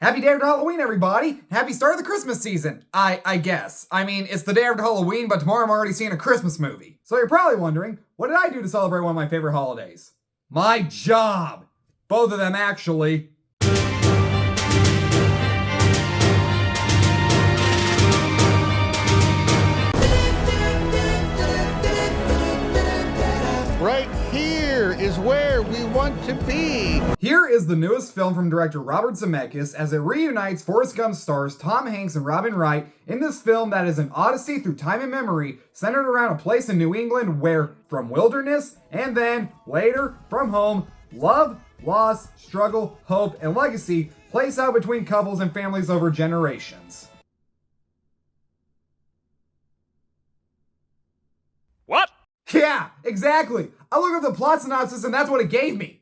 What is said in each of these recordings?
Happy day after Halloween, everybody! Happy start of the Christmas season, I guess. I mean, it's the day after Halloween, but tomorrow I'm already seeing a Christmas movie. So you're probably wondering, what did I do to celebrate one of my favorite holidays? My job! Both of them, actually. Right here is where we want to be. Here is the newest film from director Robert Zemeckis as it reunites Forrest Gump stars Tom Hanks and Robin Wright in this film that is an odyssey through time and memory centered around a place in New England where, from wilderness and then, later, from home, love, loss, struggle, hope, and legacy plays out between couples and families over generations. What? Yeah, exactly. I looked up the plot synopsis and that's what it gave me.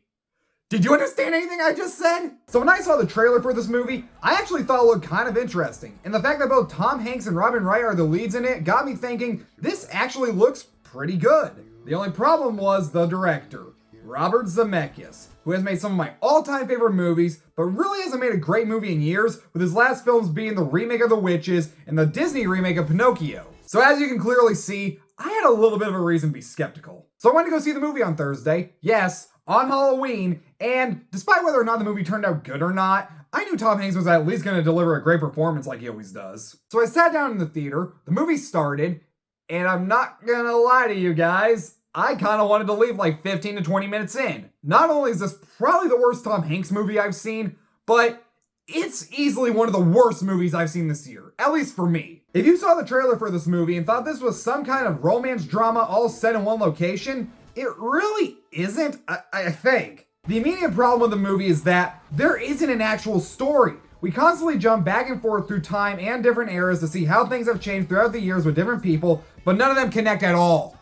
Did you understand anything I just said? So when I saw the trailer for this movie, I actually thought it looked kind of interesting. And the fact that both Tom Hanks and Robin Wright are the leads in it got me thinking, this actually looks pretty good. The only problem was the director, Robert Zemeckis, who has made some of my all-time favorite movies, but really hasn't made a great movie in years, with his last films being the remake of The Witches and the Disney remake of Pinocchio. So as you can clearly see, I had a little bit of a reason to be skeptical. So I went to go see the movie on Thursday, yes, on Halloween, and despite whether or not the movie turned out good or not, I knew Tom Hanks was at least going to deliver a great performance like he always does. So I sat down in the theater, the movie started, and I'm not gonna lie to you guys, I kind of wanted to leave like 15 to 20 minutes in. Not only is this probably the worst Tom Hanks movie I've seen, but it's easily one of the worst movies I've seen this year, at least for me. If you saw the trailer for this movie and thought this was some kind of romance drama all set in one location, it really isn't, I think. The immediate problem with the movie is that there isn't an actual story. We constantly jump back and forth through time and different eras to see how things have changed throughout the years with different people, but none of them connect at all.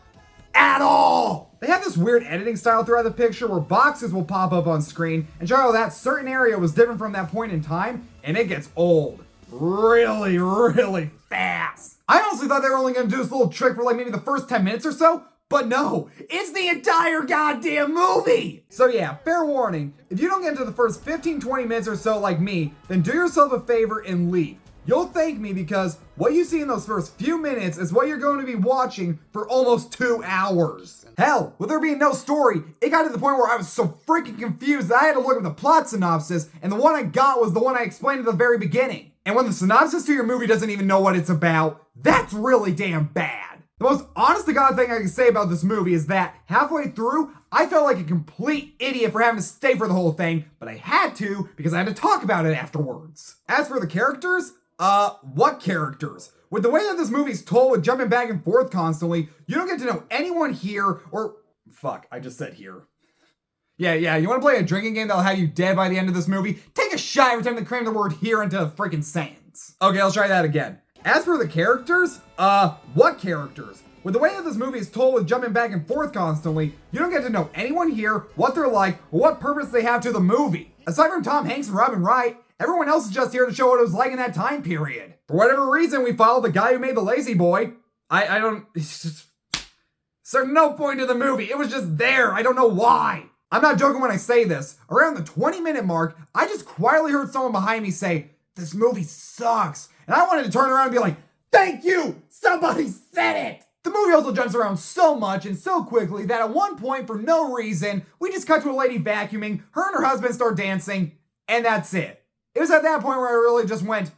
At all! They have this weird editing style throughout the picture where boxes will pop up on screen and show how that certain area was different from that point in time, and it gets old. Really, really fast. I honestly thought they were only gonna do this little trick for like maybe the first 10 minutes or so, but no, it's the entire goddamn movie! So yeah, fair warning, if you don't get into the first 15-20 minutes or so like me, then do yourself a favor and leave. You'll thank me because what you see in those first few minutes is what you're going to be watching for almost 2 hours. Hell, with there being no story, it got to the point where I was so freaking confused that I had to look at the plot synopsis, and the one I got was the one I explained at the very beginning. And when the synopsis to your movie doesn't even know what it's about, that's really damn bad. The most honest to God thing I can say about this movie is that halfway through, I felt like a complete idiot for having to stay for the whole thing, but I had to because I had to talk about it afterwards. As for the characters, what characters? With the way that this movie's told with jumping back and forth constantly, you don't get to know anyone here or... Fuck, I just said here. Yeah, you wanna play a drinking game that'll have you dead by the end of this movie? Take a shot every time they cram the word here into a freaking sentence. Okay, let's try that again. As for the characters, what characters? With the way that this movie is told with jumping back and forth constantly, you don't get to know anyone here, what they're like, or what purpose they have to the movie. Aside from Tom Hanks and Robin Wright, everyone else is just here to show what it was like in that time period. For whatever reason, we followed the guy who made The Lazy Boy. I don't... There's no point to the movie. It was just there. I don't know why. I'm not joking when I say this. Around the 20-minute mark, I just quietly heard someone behind me say, "This movie sucks." And I wanted to turn around and be like, "Thank you! Somebody said it!" The movie also jumps around so much and so quickly that at one point, for no reason, we just cut to a lady vacuuming, her and her husband start dancing, and that's it. It was at that point where I really just went,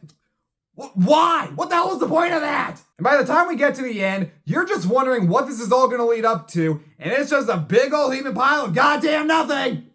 why? What the hell was the point of that? And by the time we get to the end, you're just wondering what this is all gonna lead up to, and it's just a big old heaping pile of goddamn nothing!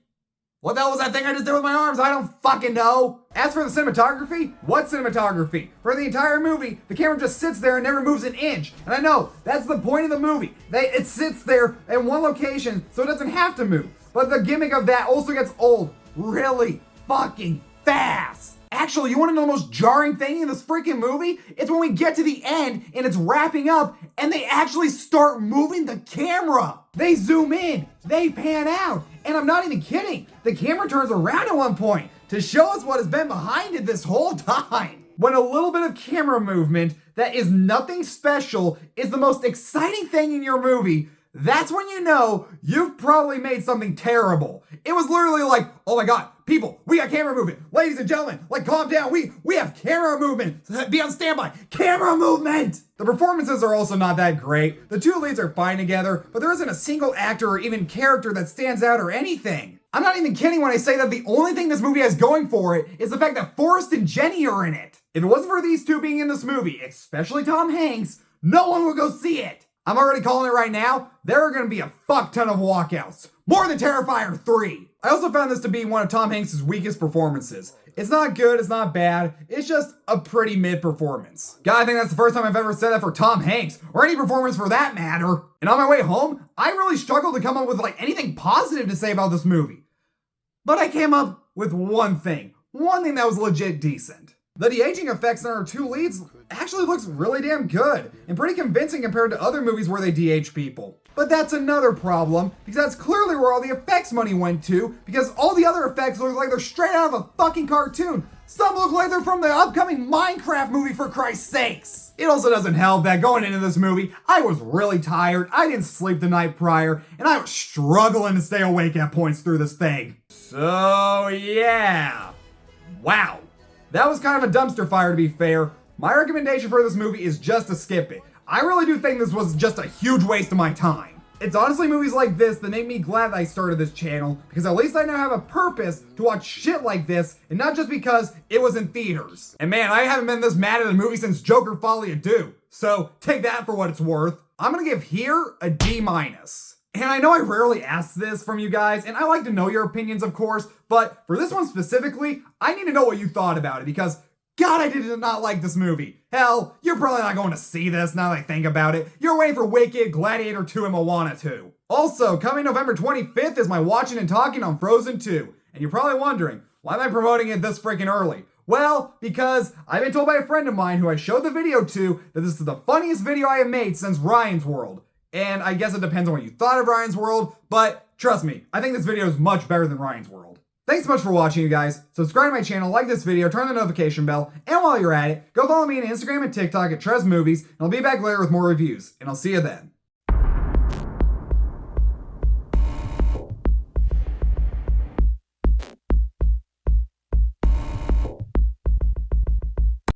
What the hell was that thing I just did with my arms? I don't fucking know. As for the cinematography, what cinematography? For the entire movie, the camera just sits there and never moves an inch. And I know, that's the point of the movie. It sits there in one location so it doesn't have to move. But the gimmick of that also gets old really fucking fast. Actually, you want to know the most jarring thing in this freaking movie? It's when we get to the end and it's wrapping up and they actually start moving the camera. They zoom in, they pan out, and I'm not even kidding. The camera turns around at one point to show us what has been behind it this whole time. When a little bit of camera movement that is nothing special is the most exciting thing in your movie, that's when you know you've probably made something terrible. It was literally like, oh my god, people, we got camera movement. Ladies and gentlemen, like calm down. We have camera movement. Be on standby. Camera movement. The performances are also not that great. The two leads are fine together, but there isn't a single actor or even character that stands out or anything. I'm not even kidding when I say that the only thing this movie has going for it is the fact that Forrest and Jenny are in it. If it wasn't for these two being in this movie, especially Tom Hanks, no one would go see it. I'm already calling it right now. There are going to be a fuck ton of walkouts. More than Terrifier 3. I also found this to be one of Tom Hanks' weakest performances. It's not good, it's not bad, it's just a pretty mid performance. God, I think that's the first time I've ever said that for Tom Hanks, or any performance for that matter. And on my way home, I really struggled to come up with anything positive to say about this movie. But I came up with one thing that was legit decent. The de-aging effects on our two leads actually looks really damn good, and pretty convincing compared to other movies where they de-age people. But that's another problem, because that's clearly where all the effects money went to, because all the other effects look like they're straight out of a fucking cartoon. Some look like they're from the upcoming Minecraft movie, for Christ's sakes. It also doesn't help that going into this movie, I was really tired, I didn't sleep the night prior, and I was struggling to stay awake at points through this thing. So yeah. Wow. That was kind of a dumpster fire, to be fair. My recommendation for this movie is just to skip it. I really do think this was just a huge waste of my time. It's honestly movies like this that make me glad that I started this channel, because at least I now have a purpose to watch shit like this, and not just because it was in theaters. And man, I haven't been this mad at a movie since Joker Folie à Deux, so take that for what it's worth. I'm gonna give here a D-. And I know I rarely ask this from you guys, and I like to know your opinions, of course, but for this one specifically, I need to know what you thought about it, because God, I did not like this movie. Hell, you're probably not going to see this now that I think about it. You're waiting for Wicked, Gladiator 2, and Moana 2. Also, coming November 25th is my watching and talking on Frozen 2. And you're probably wondering, why am I promoting it this freaking early? Well, because I've been told by a friend of mine who I showed the video to that this is the funniest video I have made since Ryan's World. And I guess it depends on what you thought of Ryan's World, but trust me, I think this video is much better than Ryan's World. Thanks so much for watching, you guys. Subscribe to my channel, like this video, turn the notification bell, and while you're at it, go follow me on Instagram and TikTok at Trev's Movies, and I'll be back later with more reviews, and I'll see you then.